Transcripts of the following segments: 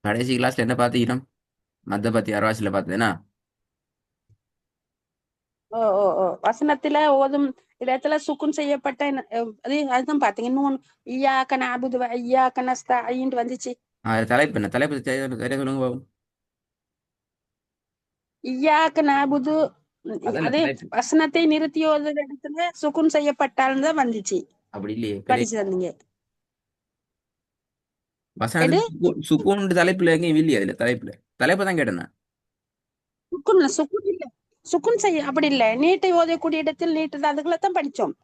கடைசி கிளாஸ்ல என்ன பார்த்துக்கிறோம்? மத்த பத்தி அரவாசியில பார்த்தேனா? ஓ ஓ ஓ வசனத்துல ஓதும் இடத்துல சுக்குன் செய்யப்பட்ட அது அதுதான் பாத்தீங்க இன்னும் ஐயாக்க நாபுது ஐயாக்க நஸ்தாயின்னு வந்துச்சு. அது தலைப்பு என்ன? தலைப்பு சரியா சொல்லுங்க பாபு. ஐயாக்க நாபுது அதல்ல அது தலைப்பு. வசனத்தை நிறுத்தி ஓதுற இடத்துல சுக்குன் செய்யப்பட்டால்னு தான் வந்துச்சு. அப்படி இல்லையே பிழை. படிச்சு தந்தீங்க. வசனத்துல எடு சுக்கூன் தலைப்புல எங்கேயும் இல்லையே அதுல தலைப்புல. தலைப்பு தான் கேட்டேன் நான். சுக்குன் இல்ல. சுக்குன் செய்ய அப்படி இல்ல, நீட்டை ஓதக்கூடிய இடத்தில் நீட்டு அதுக்குள்ள தான் படிச்சோம்.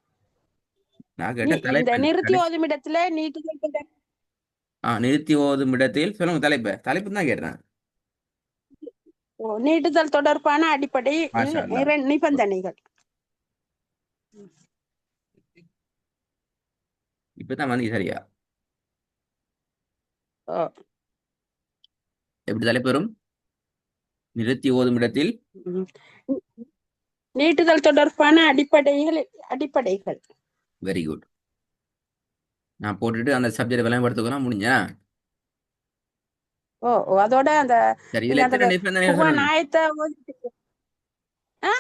நான் கேட்ட இந்த தலைப்பு என்ன? நிறுத்தி கடைசி ஓதும் இடத்துல நீட்டுதல் நிறுத்தி ஓதும் இடத்தில் சொல்லுங்க தலைப்பு. தலைப்பு தான் கேட்டேன். நீட்டுதல் தொடர்பான மாஷா அடிப்படையில் அல்லாஹ். நிபந்தனைகள். இப்பதான் வந்து சரியா? ஓ, எப்படி தலைப்பு வரும்? நிறுத்தி ஓதும் இடத்தில். ம். நீட்டுதல் தொடர்பான அடிப்படைகள். Very good. நான் போட்டுட்டு அந்த சப்ஜெக்ட் விளம்பரத்துக்குலாம் முடிஞ்சா. ஓ ஓ, அதோட அந்த சரி, நீங்க இதுல அந்த எத்தனை நிபந்தனைகள் குர்ஆன் சொல்லணும்? ஆயத்தை ஆ,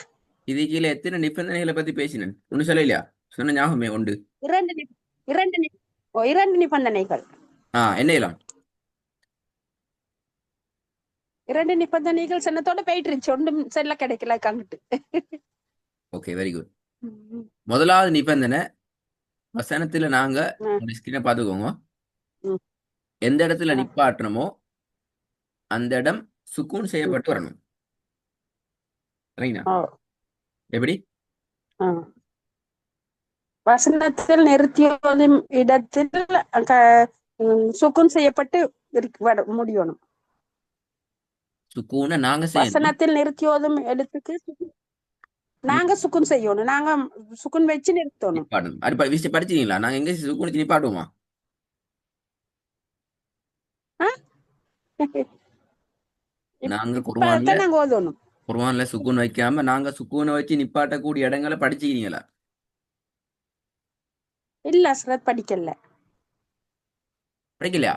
இது கீழே எத்தனை நிபந்தனைகளை பத்தி பேசினேன் ஒண்ணு சொல்லலையா? சொன்ன ஞாபகமே உண்டு. இரண்டு நி- இரண்டு நி- ஓ, இரண்டு நிபந்தனைகள். என்ன இயலாம்? இரண்டு நிபந்தனைகள் சொன்னதோட போயிட்டு இருந்துச்சு, ஒன்றும் செல்ல கிடைக்கல கங்கிட்டு. Okay, very good. ம், முதலாவது நிபந்தனை, வசனத்துல நாங்க ம், உங்க ஸ்கிரீனை பார்த்துக்கோங்க. ம், எந்த இடத்துல ம், நிப்பாட்டணுமோ அந்த இடம் சுக்கூன் ம். செய்யப்பட்டு வரணும். சரிங்களா? ஓ, எப்படி? ஆ. வசனத்தில் நிறுத்தியோதும் இடத்தில் சுக்குன் செய்யப்பட்டு முடியணும். சுக்கூனை நாங்க செய்யணும். வசனத்தில் நிறுத்தியோதும் எழுத்துக்கு ம், நாங்க சுக்குன் செய்யணும். நாங்க சுக்குன் வச்சு நிறுத்தணும். நிப்பாட்டணும். அது விஷயம் படிச்சீங்களா? நாங்க எங்க சுக்கூன் நிப்பாட்டுவோமா? ஆ? நாங்க இப்ப அதைத்தான் நாங்க ஓதணும். குர்ஆன்ல சுக்கூன் வைக்காம நாங்க சுக்கூனை வச்சு நிப்பாட்டக்கூடிய இடங்களை படிச்சுக்கிறீங்களா? இல்ல ஹஸ்ரத், படிக்கல. படிக்கலையா?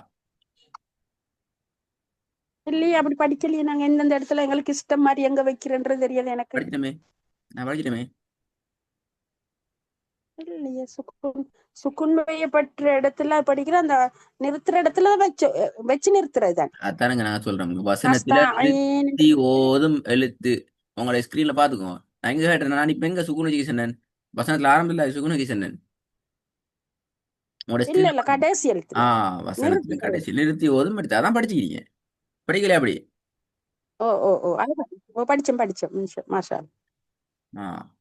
இல்லையே, அப்படி படிக்கலையே. நாங்க எந்தெந்த இடத்துல எங்களுக்கு இஷ்டம் மாதிரி எங்க வைக்கிறேன்றது தெரியாது எனக்கு. படிச்சிட்டோமே. நான் படிச்சிட்டோமே. இல்லையே, சுக்குன் சுக்குன் வையப்பட்ட இடத்துல படிக்கிற அந்த நிறுத்துற இடத்துல வச்சு வச்சு நிறுத்துறது தான். அதானங்க நாங்க சொல்றோம். வசனத்துல நஸ்தாயின். நிறுத்தி ஓதும் எழுத்து. உங்களோட ஸ்கிரீன்ல பாத்துக்கோங்க. நான் எங்க கேட்டேன்? நான் இப்ப எங்க சுகுன் வச்சு சொன்னேன்? வசனத்துல ஆரம்பத்துல சுகுன் வச்சு சொன்னேன். உங்களோட இல்ல ஸ்கிரீன்ல இல்ல, பாத்துக்கோங்க. கடைசி எழுத்துல வசனத்துல நிறுத்துறது. கடைசி நிறுத்தி ஓதும் எடுத்து அதான் படிச்சுக்கிறீங்க. படிக்கலையா அப்படி? ஓ ஓ ஓ, அதுதான். ஓ, படிச்சோம் படிச்சோம். மாஷா அல்லாஹ். ஆ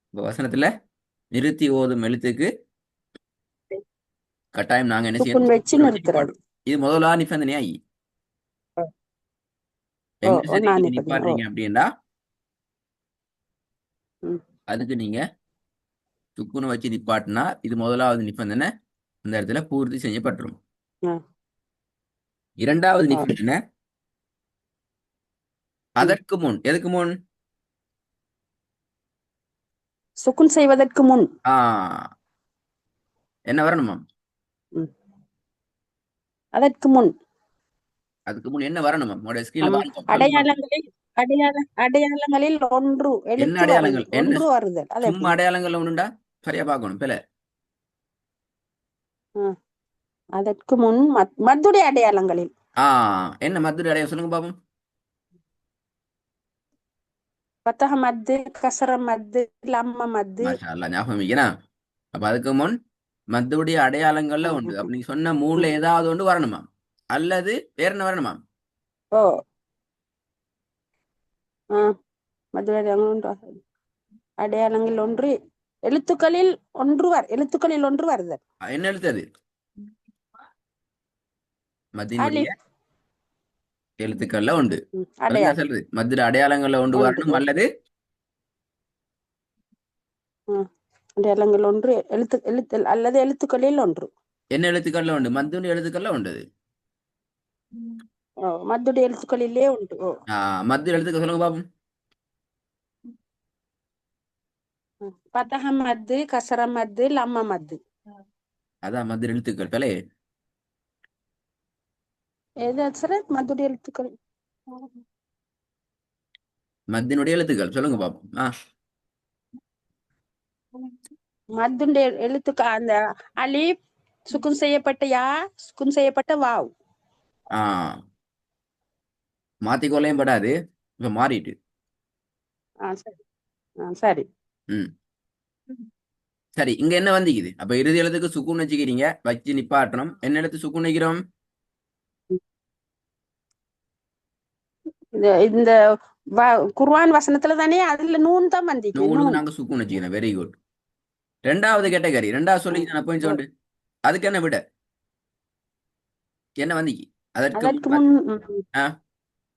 இப்ப வசனத்துல நிறுத்தி ஓதும் எழுத்துக்கு கட்டாயம் நாங்க என்ன செய்யணும்? சுக்குன் வச்சு சுக்குனை வச்சு நிறுத்துறது. நிப்பாட்டணும். இது முதலாவது நிபந்தனையா? ஓ ஓ எங்க ஓ, சரி நான் நீங்க நிப்பேன். ஓ. நிப்பாட்டுறீங்க அப்படின்னா ம், அதுக்கு நீங்க சுக்குனை வச்சு நிப்பாட்டினா இது முதலாவது நிபந்தனை அந்த இடத்துல பூர்த்தி செய்யப்பட்டுரும். ஆ, இரண்டாவது ஆ. நிபந்தனை, ம். அதற்கு முன் எதுக்கு முன்? சுக்குன் செய்வதற்கு முன். ஆ என்ன வரணுமா? ம். அதற்கு முன். அதுக்கு முன் என்ன வரணுமா? உங்களோட ஸ்கிரீன்ல ஆமா, பாருங்க, சொல்லுங்க பாப்போம். அடையாளங்களில் அடையாளங்களில் ஒன்று என்ன எழுத்து அடையாளங்கள்? என்ன ஒன்று வருதல், அது சும்மா எப்படி? அடையாளங்கள் ஒண்ணுண்டா? சரியா பார்க்கணும் பிள்ளை. ஆ. அதற்கு முன் மத்துடைய அடையாளங்களில் ஆ என்ன மதுரை அடையாளம் சொல்லுங்க பாப்போம். பத்தக மத்து, கசர மத்து, லம்ம மத்து. மாஷா அல்லாஹ், ஞாபகம் வைக்கிறேன். அப்ப அதுக்கு முன் மத்துடைய அடையாளங்கள்ல ம், உண்டு. ம், அப்ப நீங்க சொன்ன மூணுல ம். ஏதாவது ஒன்று வரணுமா? அல்லது வேற என்ன வரணுமா? ஓ, ஆ. மதுரை அடையாளங்கள் ஒன்று, எழுத்துக்களில் ஒன்று வருதல். என்ன எழுத்து அது? மத்தியினுடைய அலிஃப். எழுத்துக்கள்ல உண்டு. அதுதான் அடையாளம் சொல்றது. மதுரை அடையாளங்கள்ல ஒன்று ஒன்று. வரணும், அல்லது ம். அடையாளங்கள் ஒன்று, அல்லது எழுத்துக்களில் ஒன்று. என்ன எழுத்துக்கள்ல உண்டு? மத்தியுடைய எழுத்துக்கள்ல உண்டு அது. ஓ, மத்துடைய எழுத்துக்களிலே உண்டு. ஓ. மத்திய எழுத்துக்கள் சொல்லுங்க பாப்போம். பத்தக மத்து, கசர மத்து, லம்ம மத்து. அதான் மத்திய எழுத்துக்கள் பிள்ளை. எது அக்ஷரம் மத்துடைய எழுத்துக்கள் மத்தினுடைய எழுத்துக்கள் சொல்லுங்க பாப்போம். மத்துடைய எழுத்துக்கள் அந்த அலிப் சுக்குன் செய்யப்பட்ட யா சுக்குன் செய்யப்பட்ட வாவ். ஆ மாத்திக்கொள்ளையும் படாது. இப்ப மாறிட்டு. சரி. சரி. ம் சரி, இங்க என்ன வந்திக்குது? அப்ப இறுதி எழுத்துக்கு சுக்குன் வச்சுக்கிறீங்க, வச்சு நிப்பாட்டணும். என்ன எழுத்து சுக்குன் வைக்கிறோம்? இந்த குர்ஆன் வசனத்துல தானே அதுல நூன் தான் வந்திக்கு நூனுக்கு நூன். நாங்க சுக்குன் வச்சுக்கிறோம். Very good. ரெண்டாவது கேட்டகரி, ரெண்டாவது சொல்லி நான் போய் ஓ, சொல்லு. அதுக்கு என்ன விட என்ன வந்திக்கு? அதற்கு அதற்கு முன் ஆ,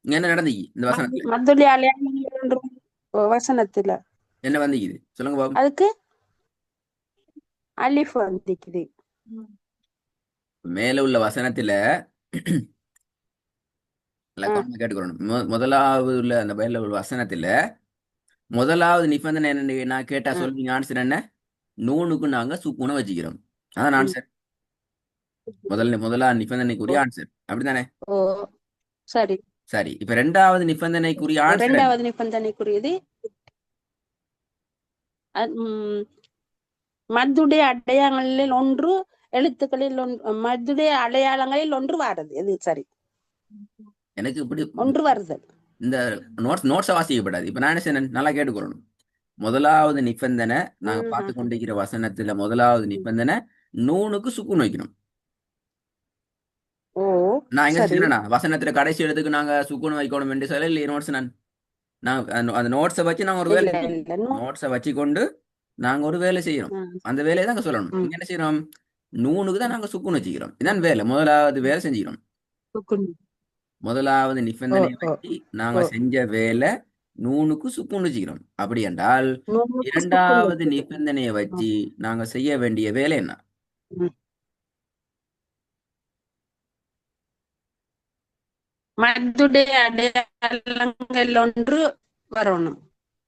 இங்க என்ன நடந்துக்கு இந்த வசனத்துல? மத்துடைய அடையாளங்கள் ஒன்றும் வசனத்துல என்ன வந்திக்குது சொல்லுங்க பாப்போம். அதுக்கு அலிஃப் வந்திக்குது. மேல உள்ள வசனத்துல ஆ, கவனமா கேட்டுக்கணும். முதலாவது உள்ள அந்த மேல உள்ள வசனத்துல முதலாவது நிபந்தனை என்ன? நான் கேட்டா ஆ, சொல்லுவீங்க ஆன்சர் என்ன? நூனுக்கு நாங்க சுக்குனை வச்சுக்கிறோம். அதான் ம். ஆன்சர். முதலாவது நிபந்தனைக்குரிய ஆன்சர் அப்படித்தானே? ஓ, சரி. சரி, இப்ப ரெண்டாவது நிபந்தனைக்குரிய ஆன்சர் என்ன? இரண்டாவது நிபந்தனைக்குரியது மத்துடைய அடையாளங்களில் ஒன்று எழுத்துக்களில் ஒன்று மத்துடைய அடையாளங்களில் ஒன்று வாரது எது சரி எனக்கு இப்படி ஒன்று வருதல். இந்த நோட்ஸை வாசிக்கப்படாது. இப்ப நான் என்ன செய்யணும்? நல்லா கேட்டுக்கொள்ளணும். முதலாவது நிபந்தனை நாங்க பார்த்து ம். கொண்டிருக்கிற வசனத்துல முதலாவது நிபந்தனை நூனுக்கு சுக்குன் வைக்கணும். ஓ, நான் எங்க சரி. செய்யறேன்னா வசனத்துல கடைசி இடத்துக்கு நாங்க சுக்குன் வைக்கணும் என்று சொல்ல இல்லை. நோட்ஸ் நான் அந்த நோட்ஸை வச்சு நாங்க ஒரு வேலை இல்ல செய்யணும். இல்ல நோட்ஸை வச்சு கொண்டு நாங்க ஒரு வேலை செய்யறோம். அந்த வேலையை தாங்க சொல்லணும். ம். இங்க என்ன செய்யறோம்? நூனுக்கு தான் நாங்க சுக்குன் வச்சுக்கிறோம். இதான் வேலை. முதலாவது வேலை செஞ்சுக்கிறோம். சுக்குன். முதலாவது ஓ, நிபந்தனை ஓ, வச்சு நாங்க ஓ. செஞ்ச வேலை நூனுக்கு சுக்குன் வச்சுக்கிறோம். அப்படி என்றால் நூலுக்கு சுக்குன் இரண்டாவது வைக்குது. நிபந்தனையை ம். வச்சு நாங்க செய்ய வேண்டிய வேலை என்ன? ம். மத்துடைய அடையாளங்கள் ஒன்று வரணும்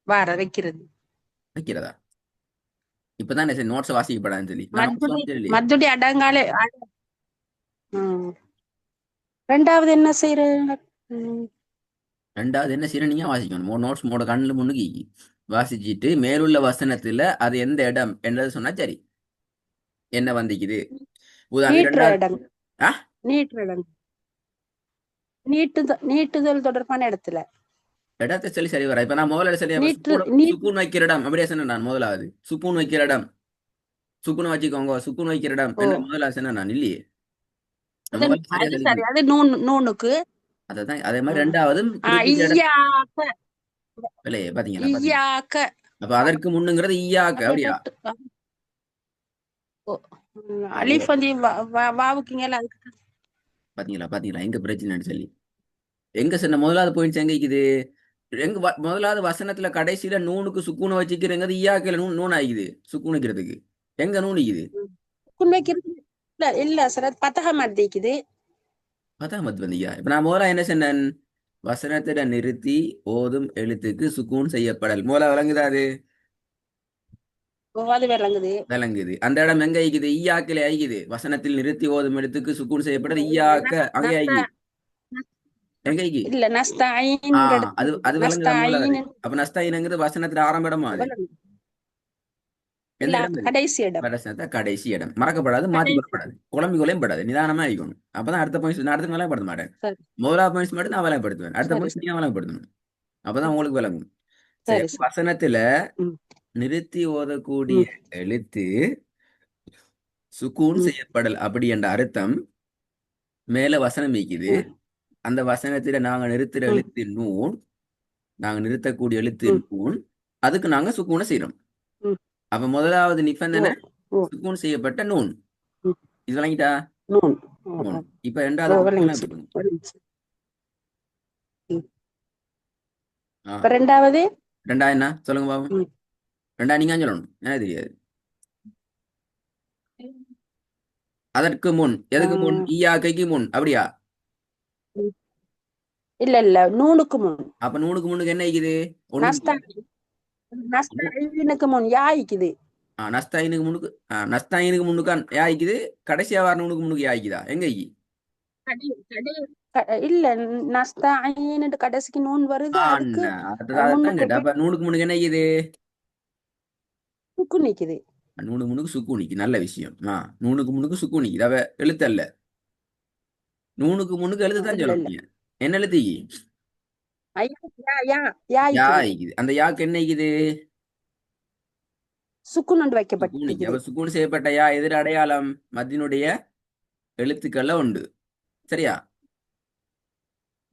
வார வைக்கிறது. வைக்கிறதா? இப்பதான் நோட்ஸ் வாசிக்கப்படாதுன்னு சொல்லி நான் நோட்ஸ் மத்துடைய சொல்லலையே. மத்துடைய அடங்காலே ம். ரெண்டாவது என்ன செய்யறது? ரெண்டாவது என்ன செய்யணும்? நீங்க வாசிக்கணும். நோட்ஸ் மோட கண்ணுல முன்னுக்கு வாசிச்சுட்டு மேலுள்ள வசனத்துல அது எந்த இடம் என்றது சொன்னா சரி. என்ன வந்திக்குது? உதாரணம் நீட்டுற ரெண்டாவது. இடம். ஆ நீட்டுற இடம். நீட்டுதல் தொடர்பான இடத்துல இடத்தை சொல்லி சரி வர. இப்ப நான் முதல்ல சரி நீட்டு சுக்கூன் வைக்கிற இடம் அப்படியே சொன்னேன். நான் முதலாவது சுக்கூன் வைக்கிற இடம், சுக்குன்னு வச்சுக்கோங்க, சுக்குன்னு வைக்கிற இடம் ஓ, என்ன முதல்ல சொன்னேன் நான் இல்லையே. நான் அது முதல்ல சரியா அது சரி சொல்லிக்கிறேன். அது நூனுக்கு அதான் அதே மாதிரி ரெண்டாவது குறிப்பிட்ட இடம் ஐயாக்க இல்லையே. பாத்தீங்களா பாத்தீங்களா? ஈயாக்க அப்ப அதற்கு முன்னுங்கிறது ஈயாக்கு அதை அப்படியா? தொட்டு ஓ, ஓ அலிஃப் வந்து வாவுக்குங்கல அதுக்கு பாத்தீங்களா பாத்தீங்களா எங்க பிரச்சனைன்னு சொல்லி. எங்க சொன்ன முதலாவது பாயிண்ட்ஸ் எங்க இருக்குது? எங்க முதலாவது வசனத்துல கடைசியில நூனுக்கு சுக்கூனை வச்சுக்கிறேங்கிறது ஈயாக்கில நூன் ஆகிக்குது சுக்கூன் வைக்கிறதுக்கு. எங்க நூன் இருக்குது? சுக்குன் வைக்கிறது இல்ல இல்ல சார் அது பத்தக மாட்டேங்குது. அதான் மத் வந்தீங்க. இப்ப நான் முதல்ல என்ன சொன்னேன்? வசனத்திட நிறுத்தி ஓதும் எழுத்துக்கு சுக்கூன் செய்யப்படல். முதல்ல விளங்குதா அது? ஓ, அது விளங்குது. விளங்குது. அந்த இடம் எங்க ஆயிக்குது? ஈயாக்கில ஆயிக்குது. வசனத்தில் நிறுத்தி ஓதும் எழுத்துக்கு சுக்கூன் செய்யப்படல் ஈயாக்க அங்கே ஆயிக்குது. எங்க ஆயிக்கு? இல்ல நஸ்தாயின் அது இடத்துல அது விளங்குதா முதலாவது? நஸ்தாயின் அப்ப நஸ்தாயினங்கிறது வசனத்துல ஆரம்ப இடமா அது? எந்த இல்ல இடம் அது? கடைசி இடம். வசனத்தை கடைசி இடம். மறக்கப்படாது, மாத்தி கடைசி கொள்ளப்படாது, குழம்பிக்கொள்ளையும் படாது, நிதானமா இருக்கணும். அப்பதான் அடுத்த பாயிண்ட்ஸ் நான் அடுத்த விளங்கப்படுத்த மாட்டேன். சரி முதலாவது பாயிண்ட்ஸ் மட்டும் நான் விளங்கப்படுத்துவேன். அடுத்த சரி பாயிண்ட்ஸ் சரி நீங்க விளங்கப்படுத்தணும். அப்பதான் உங்களுக்கு விளங்கும். சரி, சரி அப்ப சரி. வசனத்துல ம். நிறுத்தி ஓதக்கூடிய ம். எழுத்து சுக்கூன் ம். செய்யப்படல் அப்படி என்ற அர்த்தம். மேல வசனம் இருக்குது. ம். அந்த வசனத்துல நாங்க நிறுத்துற ம். எழுத்து நூன். நாங்க நிறுத்தக்கூடிய எழுத்து ம். நூன். அதுக்கு நாங்க சுக்கூனை செய்யறோம். ம். அப்ப முதலாவது ஓ, நிபந்தனை ஓ. சுக்கூன் செய்யப்பட்ட நூன். ம். இது விளங்கிட்டா? நூன். ஓ, நூன். ஓ. இப்ப ஓ, ரெண்டாவது விளங்குச்சு விளங்கப்படுத்துங்க. விளங்குச்சு. ம். ஆ இப்ப ரெண்டாவது ரெண்டா என்ன சொல்லுங்க பாபு? ம். ரெண்டா நீங்க சொல்லணும், எனக்கு தெரியாது. அதற்கு முன் ஆ, எதுக்கு முன்? ஈயாக்கைக்கு முன் அப்படியா? ம். இல்ல இல்ல நூனுக்கு முன் அப்ப நூனுக்கு முன்னுக்கு என்ன இருக்குது? ஒண்ணும் நஸ்தா இல்ல. நஸ்தாயினுக்கு முன் யாய்க்குது. நஸ்தாயினுக்கு முன்னுக்கு நஸ்தாயினுக்கு முன்னுக்கா யாய்க்குது. கடைசியா வர நூனுக்கு முன்னுக்கு யாய்க்குதா? எங்க இக்கி? கடை கடை இல்ல நஸ்தாயின்னு கடைசிக்கு நூன் வருது அதுக்கு அதான் முன்னுக்கு கேட்டா அப்ப நூனுக்கு முன்னுக்கு என்ன இது பிக்கு நிக்குது. நூனுக்கு முன்னுக்கு சுக்கு நிக்கு நல்ல விஷயம் நூனுக்கு முன்னுக்கு சுக்கு நிக்குது அவ எழுத்து அல்ல நூனுக்கு முன்னுக்கு எழுத்து தான் இல்ல இல்ல சொல்லணும் என்ன எழுத்து ஐயா யா யா யா யா இருக்குது. இருக்குது அந்த யாக்கு என்ன இருக்குது சுக்குனண்டு சுக்கூனிக்கு வைக்கப்பட்டிருக்குது. அப்ப சுக்கூன் செய்யப்பட்ட யா எதிர் அடையாளம் மத்தினுடைய எழுத்துக்கள்ல உண்டு சரியா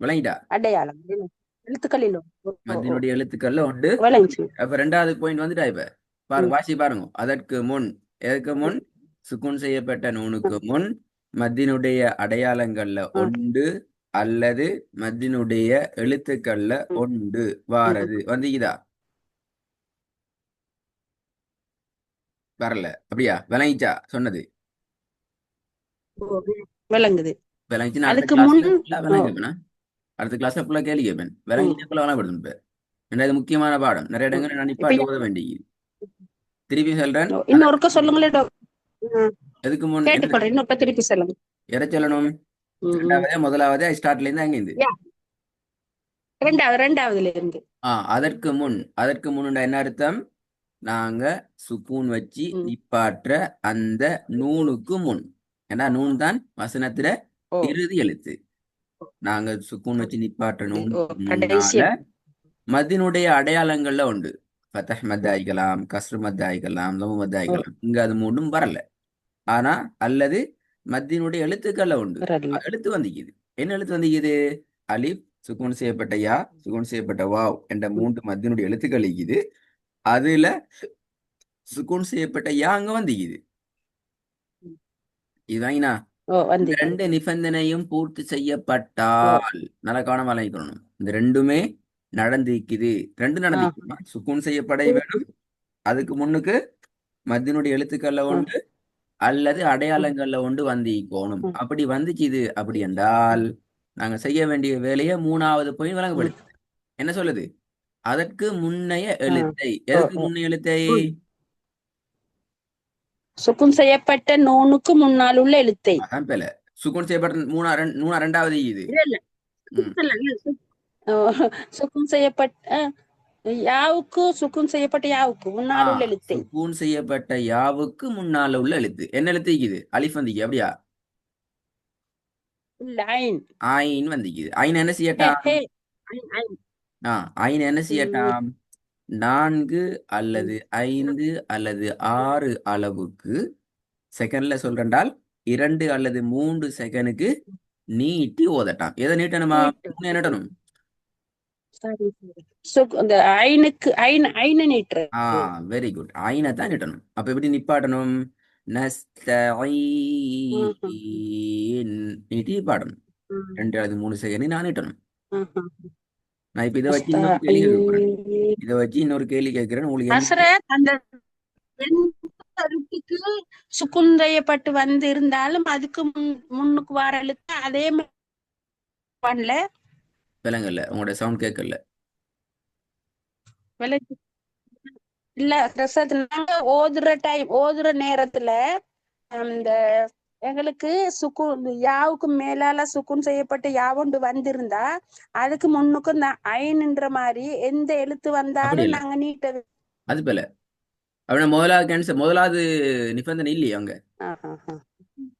விளங்கிட்டா அடையாளம் எழுத்துக்களில் மத்தினுடைய எழுத்துக்கள்ல உண்டு விளைஞ்சு. அப்ப ரெண்டாவது பாயிண்ட் வந்துட்டா இப்ப பாருங்க வாசி பாருங்க அதற்கு முன் எதற்கு முன் சுக்கூன் செய்யப்பட்ட நூனுக்கு முன் மத்தினுடைய அடையாளங்கள்ல உண்டு அல்லது மத்தினுடைய எழுத்துக்கள்ல உண்டு வாரது வந்தீங்கதா வரல அப்படியா விளங்கிச்சா சொன்னது விளங்குது. விளங்கிச்சு அடுத்த அதுக்கு முன் கிளாஸ்ல ஃபுல்லா விளங்கிப்பேனா அடுத்த கிளாஸ்ல ஃபுல்லா கேள்வி கேட்பேன் விளங்கிட்டு ஃபுல்லா விளங்கப்படுது இப்ப ஏன்னா இது முக்கியமான பாடம் நிறைய இடங்கள் நான் இப்ப நிப்பாட்டு ஓத வேண்டியது திருப்பி சொல்றேன் இன்னொருக்க சொல்லுங்களே எதுக்கு முன் என்ன கேட்டுக்கொள்றேன். இன்னொருக்க திருப்பி சொல்லுங்க. எதை சொல்லணும் ரெண்டாவதே முதலாவதே ஸ்டார்ட்ல இருந்து அங்க இருந்து யா, ரெண்டாவதுல இருந்து. அதற்கு முன்னுண்டா என்ன அர்த்தம் நாங்க சுக்கூன் வச்சு நிப்பாற்ற அந்த நூனுக்கு முன் ஏன்னா நூன் தான் வசனத்துல ஓ இறுதி எழுத்து நாங்க சுக்கூன் வச்சு நிப்பாற்ற ஓ நூனுக்கு கடைசி முன்னால மத்தினுடைய அடையாளங்கள்ல உண்டு ஃபத்தஹ் மத் ஆயிக்கலாம் கஸ்ரு மத் ஆயிக்கலாம் லமு மத் ஆயிக்கலாம் இங்க அது மூணும் வரல ஆனா அல்லது மத்தினுடைய எழுத்துக்கள்ல உண்டு வரல. எழுத்து வந்திக்குது என்ன எழுத்து வந்திக்குது அலிப் சுக்கூன் செய்யப்பட்ட யா சுக்கூன் செய்யப்பட்ட வாவ் என்ற மூன்று மத்தினுடைய எழுத்துக்கள் இருக்குது அதுல சுக்கூன் செய்யப்பட்ட யா அங்க வந்திக்குது இதுதாங்கண்ணா ஓ இந்த வந்து. ரெண்டு நிபந்தனையும் பூர்த்தி ஓ செய்யப்பட்டால் நல்ல கவனமா இருக்கணும் இந்த ரெண்டுமே நடந்திருக்குது ரெண்டு ஆ நடந்திருக்குமா சுக்கூன் செய்யப்பட வேணும் அதுக்கு முன்னுக்கு மத்தினுடைய எழுத்துக்கள்ல உண்டு அல்லது அடையாளங்கள்ல உண்டு வந்திக்கோணும் அப்படி வந்துச்சு அப்படி என்றால் நாங்க செய்ய வேண்டிய வேலையை மூணாவது போய் விளங்கப்படுது என்ன சொல்லுது அதற்கு முன்னைய எழுத்தை ஓ எதுக்கு ஓ முன்னைய எழுத்தை சுக்கும் செய்யப்பட்ட நூனுக்கு முன்னால் உள்ள எழுத்தை. அதான் பேல சுக்கூன் செய்யப்பட்ட மூணா ரெண்டாவது இது இல்ல இல்ல ம் இல்ல, இல்ல. ஓ, சுக்கும் செய்யப்பட்ட யாவுக்கு சுக்கும் செய்யப்பட்ட யாவுக்கு ஆ முன்னால் உள்ள எழுத்தை. சுக்கூன் செய்யப்பட்ட யாவுக்கு முன்னால உள்ள எழுத்து என்ன எழுத்து இருக்குது அலிஃப் வந்திக்கு அப்படியா இல்ல ஐன். ஆயின் வந்திக்குது ஐன் என்ன ஹே செய்யட்டாம் ஹே ஐன் ஐன். ஐன் என்ன ம், செய்யட்டாம் 4 அல்லது 5 அல்லது 6 அளவுக்கு செகண்ட்ல சொல்றேன்டால் 2 அல்லது 3 செகண்டுக்கு நீட்டி ஓதட்டாம் எதை நீட்டணுமா நீட்டு. நீட்டணும் சரி சரி. அந்த ஐனுக்கு ஐனை ஆ நீட்டுறது. வெரி குட் ஐனை தான் நீட்டணும் அப்ப எப்படி நிப்பாட்டணும் ம்ஹும். நஸ்தஈன் நீட்டி நிப்பாட்டணும் ம், 2 அல்லது 3 செகண்ட் நான் நீட்டணும் ம்ஹும். நான் இப்ப இதை வச்சு இன்னொரு கேள்வி கேட்க போறேன் அஸ்தஈன். இதை வச்சு இன்னொரு கேள்வி கேட்கிறேன் உங்களுக்கு என்ன ஹஸ்ரத், அந்த எந்த எழுத்துக்கு சுக்குன் செய்யப்பட்டு வந்து இருந்தாலும் அதுக்கு முன்னுக்கு வர எழுத்து அதே மாதிரி பண்ணல. விலங்கல்ல உங்களோட சவுண்ட் கேட்கல விளக்கு- இல்ல ஹஸ்ரத், நாங்க ஓதுற நேரத்துல அந்த எங்களுக்கு இந்த யாவுக்கு மேலால சுக்குன் செய்யப்பட்ட யாவொண்டு வந்திருந்தா அதுக்கு முன்னுக்கு இந்த ஐன்ன்ற மாதிரி எந்த எழுத்து அப்படி வந்தாலும் இல்லை நாங்க நீட்டது. அது போல அப்படின்னா முதலாவது கேன்சர் முதலாவது நிபந்தனை இல்லையே அவங்க ஆஹ்.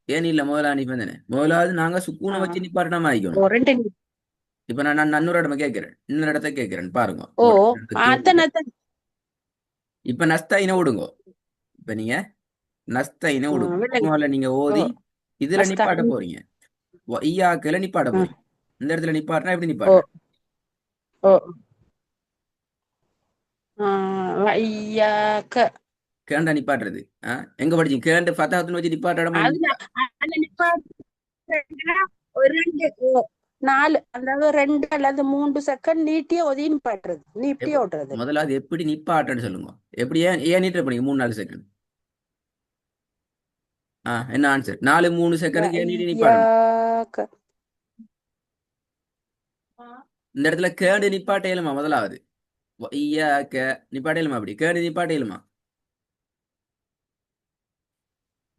ஏன் இல்ல முதலாவது நிபந்தனை முதலாவது நாங்க சுக்கூனை வச்சு நிப்பாட்டமா ஆயிக்கணும் ரெண்டு. இப்ப நான் இன்னொரு இடமா கேட்கிறேன் இன்னொரு இடத்த கேட்கிறேன் பாருங்க ஓ உங்களோட இடத்த கேட்டுட்டு. அத்தனை இப்ப நஸ்தாயினை விடுங்க இப்ப நீங்க நஸ்தாயினை விடுங்க விளங்கு. முதல்ல நீங்க ஓ ஓதி இதுல அஸ்தா. நிப்பாட்ட போறீங்க ஈயாக்களை நிப்பாட்ட போறீங்க இந்த இடத்துல நிப்பாட்டினா எப்படி ஓ நிப்பாட்டு ஓ வையாக்க. கேண்டா நிப்பாட்டுறது எங்க படிச்சீங்க கேண்டு ஃபத்தாத்துன்னு வச்சு நிப்பாட்ட இடம் அதுல படிச்சீங்களா? அதுல நிப்பாட்டுனா ஒரு நாலு, அதாவது 2 அல்லது 3 செகண்ட் நீட்டிய ஒதுங்கி நிப்பாட்டுறது, நீட்டி எப்ப- ஓட்டுறது. முதல்ல அது எப்படி நிப்பாட்டன்னு சொல்லுங்க எப்படி ஏன் நீட்ட பண்ணீங்க 3-4 செகண்ட் என்ன ஆன்சர் 4-3 செகண்டுக்கு ஏன் நீட்டி நிப்பாட்டணும் வையாக்க. இந்த இடத்துல கேடு நிப்பாட்ட இயலுமா முதலாவது நிப்பாட்ட இயலுமா அப்படி கேடு நிப்பாட்ட இயலுமா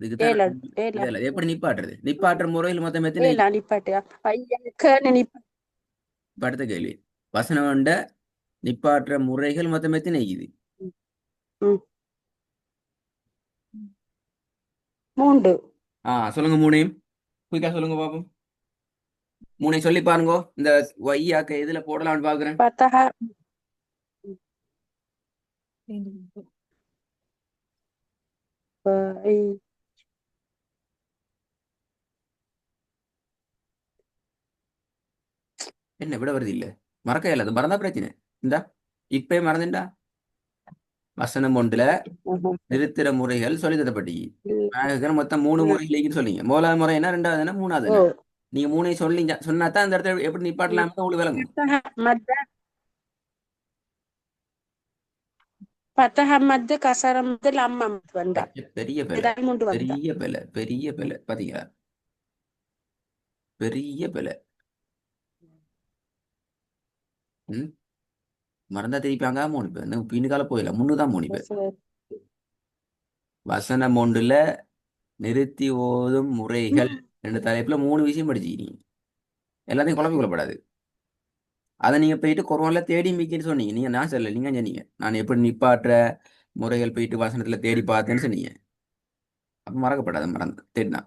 இதுக்கு தான் ஏழா இல்ல ஏழா இல்ல எப்படி நிப்பாட்டுறது நிப்பாட்டுற முறையில் மொத்தம் எத்தனை ஏழா நிப்பாட்டு ஐயா கேன்னு நிப்பாட்டு. இப்ப அடுத்த கேள்வி வசனம் கொண்ட நிப்பாட்டுற முறைகள் மொத்தம் எத்தனை இருக்குது ம். மூன்று. சொல்லுங்க மூணையும் குயிக்கா சொல்லுங்க பாப்போம் மூணையும் சொல்லி பாருங்க இந்த ஒய்யாக்க எதுல போடலாம்னு பாக்குறேன் பத்தஹ ஐ- என்ன விட வருது இல்ல மறக்க இயலாது மறந்தா பிரச்சனை இந்தா இப்பயே மறந்துட்டா வசனம் ஒன்றுல ஆஹா. நிறுத்துற முறைகள் சொல்லி தரப்பட்டி ம். மொத்தம் மூணு முறைகள் சொன்னீங்க முதலாவது முறை என்ன ரெண்டாவது என்ன மூணாவது ஓ என்ன நீங்க மூணையும் சொல்லி சொன்னா தான் அந்த இடத்துல எப்படி நிப்பாட்டலாம்னு உங்களுக்கு விளங்கும் பத்தஹ மத்த பத்தஹ மத்து கசர மத்து லம்ம மத்து வந்தா பெரிய பிழை ஏதாவது மூன்று வந்தா பெரிய பிழை பெரிய பிழை பாத்தீங்களா பெரிய பிழை ம் மறந்தா திருப்பி மூணு பேர் பின்னுக்கால போயில முன்னுதான் மூணு பேர் சரி. வசனம் ஒன்றுல நிறுத்தி ஓதும் முறைகள் ரெண்டு தலைப்புல மூணு விஷயம் படிச்சுக்கிறீங்க எல்லாத்தையும் குழப்பி கொள்ளப்படாது அதை நீங்க போயிட்டு குரவான்ல தேடி மிக்கின்னு சொன்னீங்க நீங்க நான் சொல்லல நீங்க சொன்னீங்க நான் எப்படி நிப்பாட்டுற முறைகள் போயிட்டு வசனத்துல தேடி பார்த்தேன்னு சொன்னீங்க அப்ப மறக்கப்படாது மறந்து தேடினா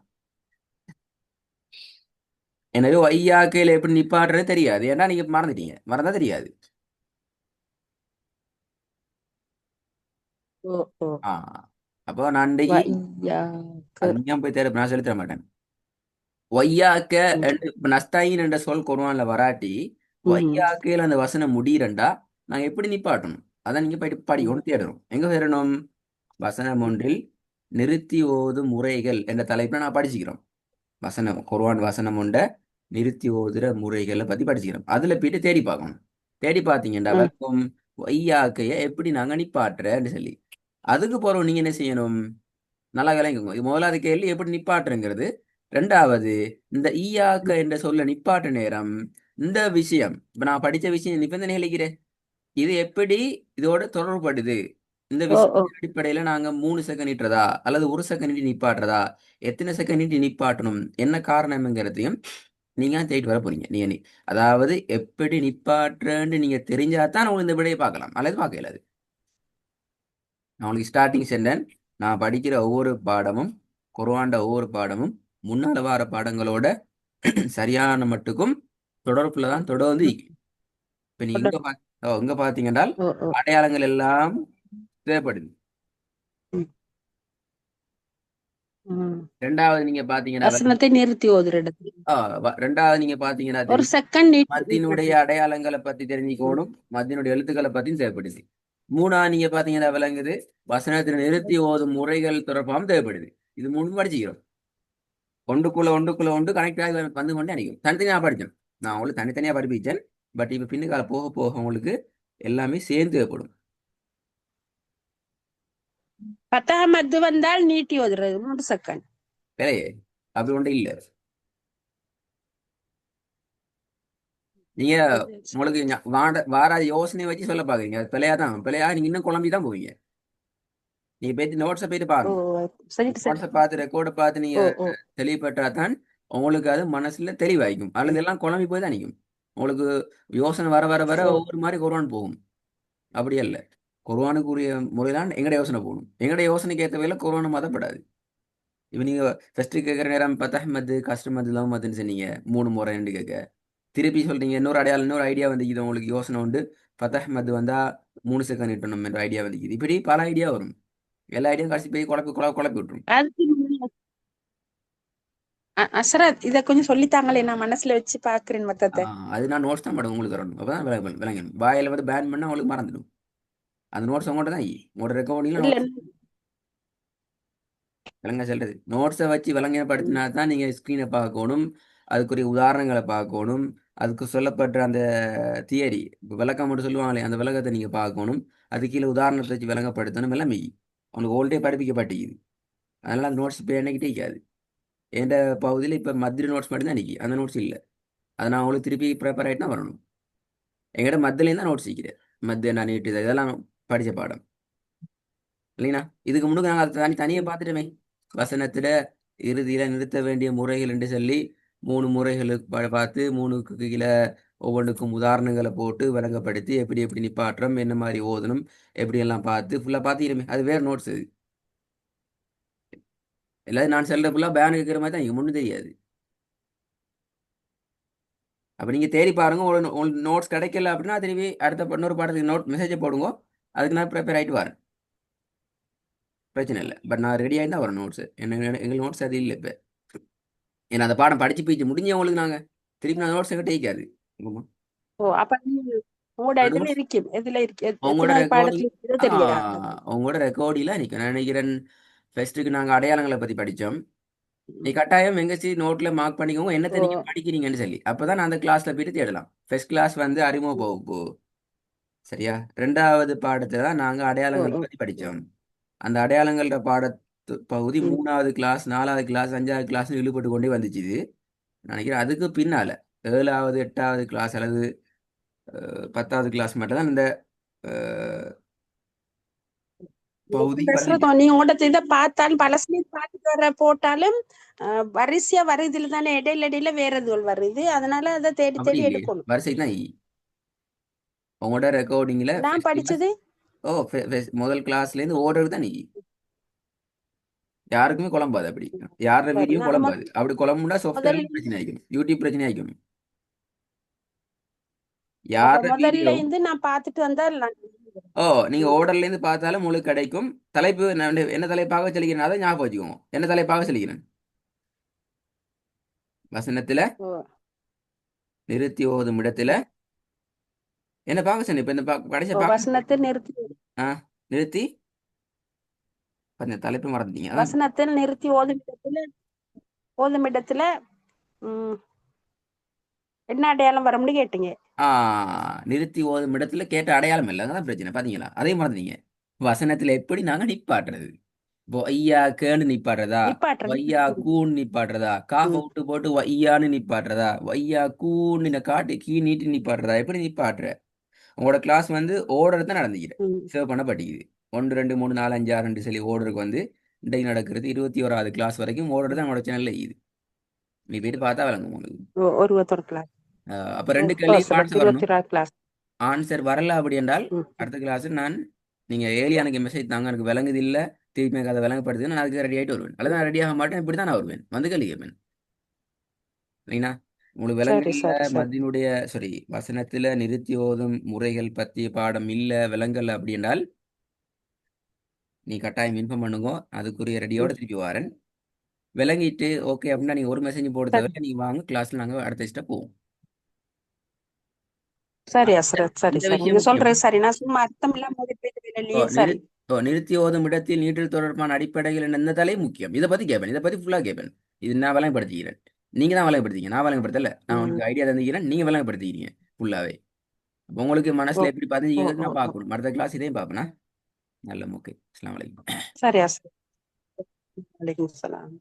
எனவே ஐயாக்கையில எப்படி நிப்பாட்டுறது தெரியாது ஏன்னா நீங்க மறந்துட்டீங்க மறந்தா தெரியாது ஓ ஓ ஆ அப்போ நான் அன்றைக்கு வையாக்கு அது நீங்க போய் தேட நான் சொல்லி தர மாட்டேன் ஒய்யாக்க இப்ப நஸ்தாயின் என்ற சொல் குர்ஆன்ல வராட்டி ம். ஒய்யாக்கையில அந்த வசனம் முடியறண்டா நாங்க எப்படி நிப்பாட்டணும் அதான் நீங்க போயிட்டு படிக்கணும் தேடணும் எங்க தேடணும் வசனம் ஒன்றில் நிறுத்தி ஓதும் முறைகள் என்ற தலைப்புல நான் படிச்சுக்கிறோம் வசனம் குர்ஆன் வசனம் உண்ட நிறுத்தி ஓதுற முறைகளை பத்தி படிச்சுக்கிறோம் அதுல போயிட்டு தேடி பார்க்கணும் தேடி பார்த்தீங்கன்னா ம். வரைக்கும் ஒய்யாக்கைய எப்படி நாங்க நிப்பாட்டுறேன்னு சொல்லி அதுக்கு பிறகு நீங்க என்ன செய்யணும் நல்லா விளங்குங்க இது முதலாவது கேள்வி எப்படி நிப்பாட்டுங்கிறது ரெண்டாவது இந்த ஈயாக்க என்ற சொல்ல நிப்பாட்டு நேரம் இந்த விஷயம் இப்ப நான் படிச்ச விஷயம் நிபந்தனை அளிக்கிறேன் இது எப்படி இதோட தொடர்படுது இந்த ஓ ஓ விஷயத்தின் அடிப்படையில நாங்க 3 செகண்ட் நிட்டுறதா அல்லது 1 செகண்ட் நீட்டி நிப்பாட்டுறதா எத்தனை செகண்ட் நீட்டி நிப்பாட்டணும் என்ன காரணம்ங்கிறதையும் நீங்க தேடிட்டு வர போறீங்க அதாவது எப்படி நிப்பாட்டுறேன்னு நீங்க தெரிஞ்சாதான் உங்களுக்கு இந்த விடையை பார்க்கலாம் அல்லது பார்க்க இயலாது நான் உங்களுக்கு ஸ்டார்டிங் சென்டன் நான் படிக்கிற ஒவ்வொரு பாடமும் குர்ஆன்ட ஒவ்வொரு பாடமும் முன்னால வார பாடங்களோட சரியான மட்டுக்கும் தொடர்புல தான் தொடர்ந்து இருக்கு. இப்ப நீங்க இங்க பாத்தீங்கன்னா ஓ ஓ அடையாளங்கள் எல்லாம் தேவைப்படுது ம். ம். ரெண்டாவது நீங்க பாத்தீங்கன்னா வசனத்தை நிறுத்தி ஓதுற இடத்துல ரெண்டாவது நீங்க பாத்தீங்கன்னா ஒரு தெரியும் செகண்ட் நீட்டி மத்தினுடைய அடையாளங்களை பத்தி தெரிஞ்சுக்கணும் மத்தினுடைய எழுத்துக்களை பத்தியும் தேவைப்படுது மூணாவது நீங்க பாத்தீங்கன்னா விளங்குது வசனத்தில் நிறுத்தி ஓதும் முறைகள் தொடர்பாகவும் தேவைப்படுது இது மூணு படிச்சுக்கிறோம் ஒன்றுக்குள்ள ஒன்று கனெக்ட் ஆகி வந்து கொண்டே அணிக்கும் தனித்தனியாக படித்தேன் நான் உங்களுக்கு தனித்தனியாக படிப்பிச்சேன் பட் இப்போ பின்னுக்கால போக போக உங்களுக்கு எல்லாமே சேர்ந்து தேவைப்படும் பத்தஹ மத்து வந்தால் நீட்டி ஓதுறது 3 செகண்ட் வேலையே அப்படி ஒன்றும் இல்லை நீங்க உங்களுக்கு வாராத யோசனை வச்சு சொல்ல பாக்குறீங்க அது பிழையாதான் பிழையா நீங்க இன்னும் குழம்பி தான் போவீங்க நீங்க போயிட்டு நோட்ஸை போயிட்டு ஓ பாருங்க சரி சரி நோட்ஸை பார்த்து ரெக்கார்டை பார்த்து நீங்க ஓ ஓ தெளிவுபட்டா தான் உங்களுக்கு அது மனசுல தெளிவாய்க்கும் அல்லது எல்லாம் குழம்பி போய் தான் நிற்கும் உங்களுக்கு யோசனை வர வர வர ஓ ஒவ்வொரு மாதிரி குர்ஆன் போகும் அப்படி அல்ல குர்ஆனுக்குரிய முறைதான் எங்கட யோசனை போகணும் எங்கட யோசனைக்கு ஏற்ற வேலை குர்ஆனை மதப்படாது இப்போ நீங்க ஃபர்ஸ்ட் கேட்குற நேரம் பத்தஹமது கஸ்டமது லவ் மதுன்னு சொன்னீங்க 3 முறை ரெண்டு கேட்க திருப்பி சொல்றீங்க இன்னொரு அடையாளம் இன்னொரு ஐடியா வந்துக்குது உங்களுக்கு யோசனை உண்டு பத்தஹமது வந்தா 3 செகண்ட் நிட்டணும் என்ற ஐடியா வந்துக்குது இப்படி பல ஐடியா வரும் எல்லா ஐடியாவும் கடைசி போய் குழப்பி விட்டுரும் அதுக்கு அசரத் இத கொஞ்சம் சொல்லித்தாங்களே நான் மனசுல வச்சு பாக்குறேன் மொத்தத்தை அது நான் நோட்ஸ் தான் மேடம் உங்களுக்கு தரணும் அப்பதான் விளங்கணும் வாயில வந்து பேன் பண்ணா உங்களுக்கு மறந்துடும் அந்த நோட்ஸ் உங்கள்கிட்ட தான் உங்களோட ரெக்கார்டிங்ல இல்ல நோட்ஸ் விளங்க சொல்றது நோட்ஸை வச்சு விளங்கப்படுத்தினா தான் நீங்க ஸ்க்ரீனை பார்க்கணும் அதுக்குரிய உதாரணங்களை பார்க்கணும் அதுக்கு சொல்லப்பட்ட அந்த தியரி விளக்கம் மட்டும் சொல்லுவாங்களே அந்த விளக்கத்தை நீங்க பார்க்கணும் அது கீழே உதாரணத்தை வச்சு விளங்கப்படுத்தணும் எல்லாமே உங்களுக்கு ஓல்டே படிப்பிக்கப்பட்டிக்குது அதனால அந்த நோட்ஸ் இப்போ என்னைக்கிட்டே இருக்காது எந்த பகுதியில் இப்போ மத்திய நோட்ஸ் மட்டும்தான் நிற்கி அந்த நோட்ஸ் இல்லை அதை நான் உங்களுக்கு திருப்பி ப்ரிப்பேர் ஆகிட்டு தான் வரணும் எங்கிட்ட மத்தியிலேருந்து தான் நோட்ஸ் நிற்கிறேன் மத்திய நான் நீட்டு இதெல்லாம் படித்த பாடம் இல்லைங்களா இதுக்கு முன்னுக்கு நாங்கள் அதை தனியாக பார்த்துட்டோமே வசனத்துல இறுதியில நிறுத்த வேண்டிய முறைகள் என்று சொல்லி 3 முறைகளுக்கு பார்த்து 3க்கு கீழே ஒவ்வொன்றுக்கும் உதாரணங்களை போட்டு விளங்கப்படுத்தி எப்படி எப்படி நிப்பாட்டுறோம் என்ன மாதிரி ஓதணும் எப்படி எல்லாம் பார்த்து ஃபுல்லாக பார்த்துக்கிறோமே அது வேற நோட்ஸ் அது. எல்லாரும் நான் செல்ற ஃபுல்லாக பேன் இருக்கிற மாதிரி தான் இங்கே ஒன்றும் தெரியாது. அப்போ நீங்கள் தேடி பாருங்க உங்களுக்கு நோட்ஸ் கிடைக்கல அப்படின்னா திரும்பி அடுத்த இன்னொரு பாடத்துக்கு நோட் மெசேஜை போடுங்க. அதுக்கு நான் ப்ரிப்பேர் ஆகிட்டு வரேன். பிரச்சனை இல்லை. பட் நான் ரெடி ஆகிட்டு தான் வரேன் நோட்ஸ். எங்கள் நோட்ஸ் அது இல்லை இப்போ. ஏன்னா அந்த பாடம் படிச்சு போயிட்டு முடிஞ்சவங்களுக்கு நாங்கள் திருப்பி நான் நோட்ஸ் எங்கிட்ட டேக்காது. ஓ அப்ப உங்களோட இதுல நோட்ஸ் இருக்கும் எதுல இருக்கு அவங்களோட எத்தனாவது ரெக்கார்டிங் பாடத்துல இருக்குதோ தெரியாது. அவங்களோட ரெக்கார்டில் நிற்கும். நான் நினைக்கிறேன் ஃபெஸ்ட்டுக்கு நாங்கள் அடையாளங்களை பற்றி படித்தோம். நீ கட்டாயம் எங்கேயாச்சு நோட்டில் மார்க் பண்ணிக்கோங்க என்னத்தை ஓ நீங்கள் படிக்கிறீங்கன்னு சொல்லி. அப்போ தான் நான் அந்த கிளாஸில் போயிட்டு தேடலாம். ஃபர்ஸ்ட் கிளாஸ் வந்து அறிமுக வகுப்பு. சரியா? 2வது பாடத்தில் தான் நாங்கள் ஓ அடையாளங்கள் ஓ பற்றி படித்தோம். அந்த அடையாளங்கள பாடத்து பகுதி ம். 3வது கிளாஸ் 4வது கிளாஸ் 5வது கிளாஸ்னு இழுபட்டு கொண்டே வந்துச்சு இது. நினைக்கிறேன் அதுக்கு பின்னால 7வது 8வது கிளாஸ் அல்லது 10வது கிளாஸ் மட்டும் தான் இந்த அஹ், பகுதி வந்துச்சு. பேசுறதோ நீங்க உங்களோட இதை பார்த்தாலும் பழசுலையும் பார்த்துட்டு வர போட்டாலும் வரிசையா வருதுல தானே இடையில இடையில வேற இதுகள் வருது, அதனால அதை தேடி அப்படி தேடி இல்லையே எடுக்கணும். வரிசை தான் உங்களோட ரெக்கார்டிங்கில் நான் ஃபர்ஸ்ட் கிளாஸ். படிச்சது ஓ முதல் கிளாஸ்லேருந்து ஓடுறது தான் நீ. யாருக்குமே குழம்பாது அப்படி. யாரோட சரி வீடியோ நான் குழம்பாது. அப்படி குழம்புனா முதல்ல சாஃப்ட்வேர்ல பிரச்சனை ஆகிக்கும், யூடியூப் பிரச்சனை ஆகிக்கும். அப்ப யாரோட முதல்ல வீடியோ இருந்து நான் பார்த்துட்டு வந்தா ஓ நீங்க ம். ஓர்டர்ல இருந்து பார்த்தாலும் உங்களுக்கு கிடைக்கும். தலைப்பு நான் என்ன தலைப்பாக சொல்லிக்கிறேன் அதை ஞாபகம் வச்சுக்கோங்க. என்ன தலைப்பாக சொல்லிக்கிறேன்? வசனத்துல ஓ நிறுத்தி ஓதும் இடத்துல என்ன பார்க்க சொன்னேன். இப்ப இந்த கடைசியா ஓ, பார்க்க வசனத்தை நிறுத்தி ஆ நிறுத்தி கொஞ்சம் தலைப்பு மறந்துட்டீங்க அதான். வசனத்தில் நிறுத்தி ஓதும் இடத்துல ம், என்ன அடையாளம் வரும்னு கேட்டீங்க. ஆ நிறுத்தி ஓதும் இடத்துல கேட்ட அடையாளம் இல்லை அதான் பிரச்சனை. பாத்தீங்களா அதையும் மறந்துட்டீங்க. வசனத்துல எப்படி நாங்க நிப்பாட்டுறது? ஒய்யா கேன்னு நிப்பாடுறதா, நிப்பாட்டுறேன். ஒய்யா கூன்னு நிப்பாடுறதா, காஃப ம், விட்டு போட்டு ஒய்யான்னு நிப்பாடுறதா, ஒய்யா கூன்னு காட்டு கீ நீட்டி நிப்பாடுறதா, எப்படி நிப்பாட்டுற? உங்களோட கிளாஸ் வந்து ஓர்டர் தான் நடந்துக்கிறேன். ம். சேவ் பண்ண பட்டிக்குது 1 2 3 4 5 6 சொல்லி ஓர்டருக்கு வந்து இன்றைக்கு நடக்கிறது 21வது கிளாஸ் வரைக்கும் ஓர்டர் தான் நம்மளோட சேனல்ல இது. நீ போயிட்டு பார்த்தா விளங்கும் உங்களுக்கு. ஒருவத்தோட கிளாஸ். அப்ப ஓ 2 ஓ, கேள்வியும் சரி ஆன்சர் வரணும். 26 கிளாஸ். ஆன்சர் வரல அப்படி என்றால் ம். அடுத்த கிளாஸ் நான் நீங்க ஏலியானுக்கு மெசேஜ் தாங்க எனக்கு விளங்குது இல்ல திருப்பி எனக்கு அதை விளங்கப்படுத்துது நான் அதுக்கு ரெடி ஆகிட்டு வருவேன். அல்லது நான் ரெடி ஆக மாட்டேன் இப்படி தான் நான் வருவேன் வந்து கேள்வி கேட்பேன். சரிங்களா? உங்களுக்கு சரி விலங்கல்ல சரி சரி. மத்தினுடைய சாரி வசனத்துல நிறுத்தி ஓதும் முறைகள் பற்றிய பாடம் இல்ல விலங்கல் அப்படி என்றால் நீ கட்டாயம் இன்ஃபார்ம் பண்ணுங்க. அதுக்குரிய ரெடியோட ம். திருப்பி வரேன். விளங்கிட்டு ஓகே அப்படின்னா நீங்க ஒரு மெசேஜ் போட சரி தேவையில்ல. நீங்க வாங்க கிளாஸ்ல நாங்க அடுத்த ஸ்டெப் போவோம். சரி அசரத், சரி இந்த சரி, விஷயம் நீங்க முக்கியம். சொல்றது சரி. நான் சும்மா அர்த்தம் இல்லாம மொழிபெயர்ப்பு ஓ இல்லையே. நிறு சரி ஓ நிறுத்தி ஓதும் இடத்தில் நீட்டல் தொடர்பான அடிப்படைகள் என்ன தலை முக்கியம். இதை பத்தி கேட்பேன். இதை பத்தி ஃபுல்லா கேட்பேன். இது நான் விளங்கப்படுத்திக்கிறேன். நீங்க தான் விளங்கப்படுத்திங்க நான் விளங்கப்படுத்தல. நான் ம். உங்களுக்கு ஐடியா தந்திக்கிறேன் நீங்க விளங்கப்படுத்திக்கிறீங்க ஃபுல்லாவே. அப்ப உங்களுக்கு ஓ மனசுல எப்படி ஓ பதிஞ்சுக்கிறது ஓ நான் ஓ. பார்க்கணும். அடுத்த கிளாஸ் இதையும் பார்ப்பேனா. நல்ல ஓகே. அஸ்ஸலாமு அலைக்கும். சரி அசரத். வலைக்கும் சலாம்.